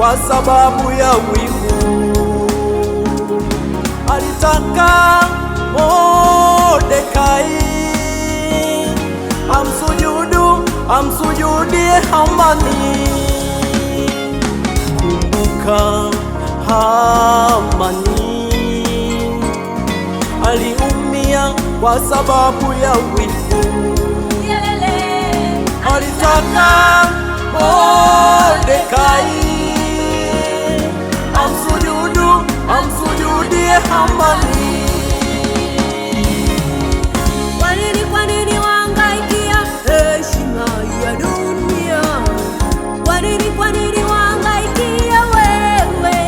kwa sababu ya wivu. Alitaka Mordekai amsujudie Hamani. Kumbuka Hamani aliumia kwa sababu ya wivu. Alitaka Mordekai amsujudie Hamani. Kwa nini wahangaikia heshima ya dunia? Kwa nini wahangaikia wewe?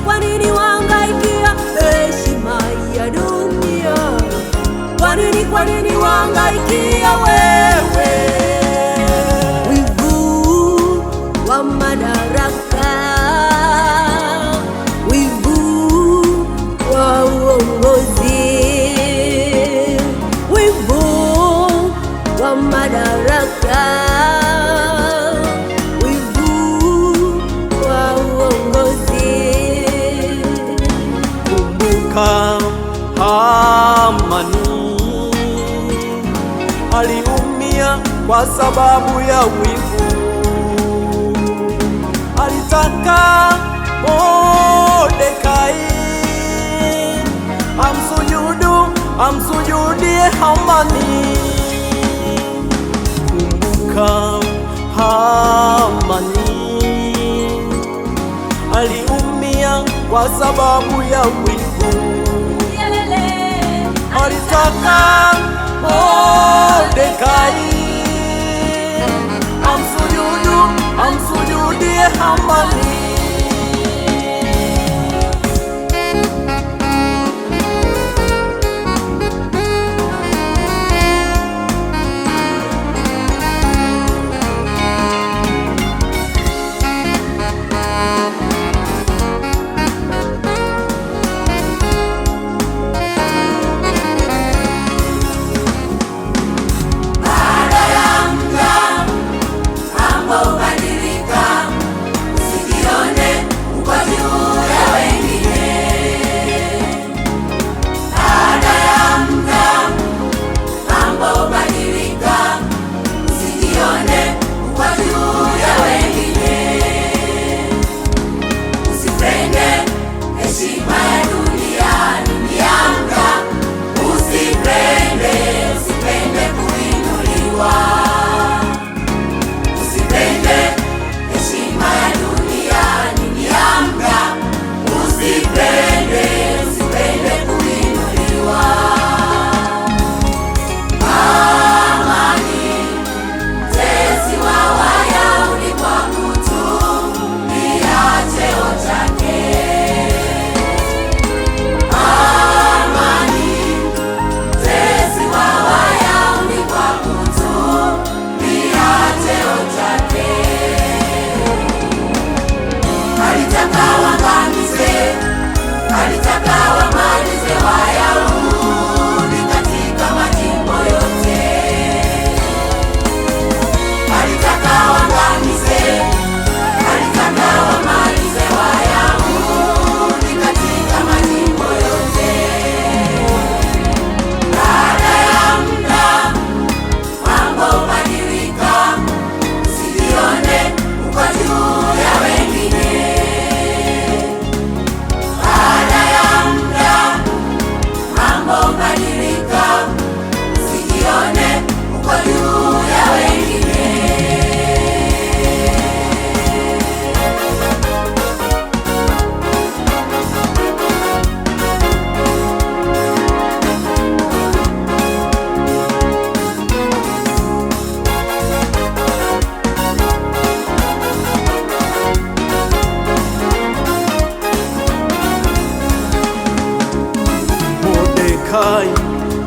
Kwa nini wahangaikia heshima ya dunia? Kwa nini wahangaikia wewe? Wivu wa madaraka, wivu wa uongozi, wivu wa madaraka, wivu wa uongozi. Kumbuka Hamani aliumia kwa sababu ya wivu. Alitaka Mordekai amsujudie Hamani. Kumbuka Hamani aliumia kwa sababu ya wivu. Alitaka Mordekai amsujudie Hamani.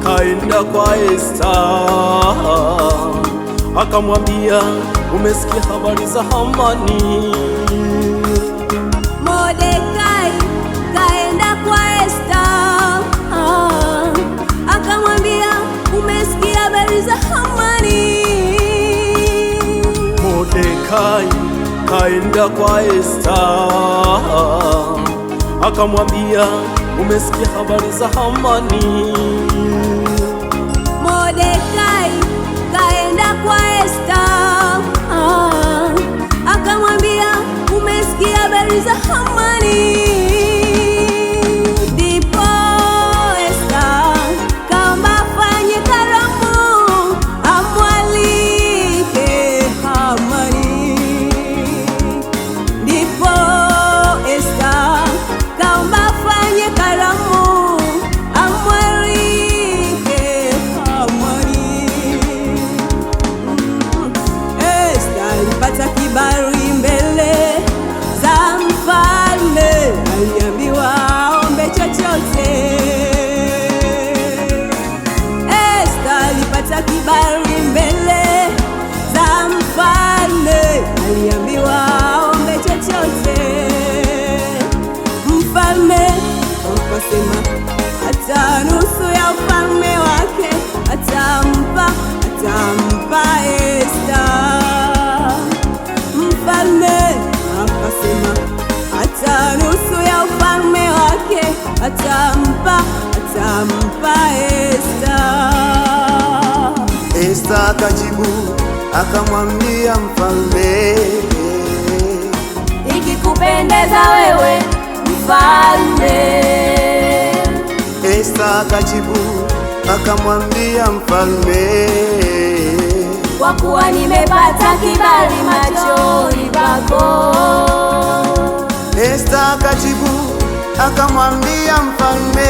Kaenda kwa Esta akamwambia, umesikia habari za Hamani? Mordekai kaenda kwa Esta akamwambia, umesikia habari za Hamani? Mordekai akaenda kwa Esta akamwambia, umesikia habari za Hamani? Mordekai kaenda kwa Esta akamwambia, umesikia habari za Hamani? Ndipo Esta kaomba afanye karamu amwalike Hamani. Ndipo Esta kaomba afanye karamu amwalike Hamani. Esta alipata kibali mbele za mfalme, aliambiwa aombe chochote. Esta alipata kibali mbele za mfalme, aliambiwa aombe chochote. Mfalme akasema hata nusu ya ufalme wake atampa Esta. Mfalme akasema hata nusu ya ufalme wake atampa Esta. Esta akajibu akamwambia mfalme, ikikupendeza wewe mfalme. Esta akajibu akamwambia mfalme, kwa kuwa nimepata kibali machoni pako. Esta akajibu akamwambia mfalme,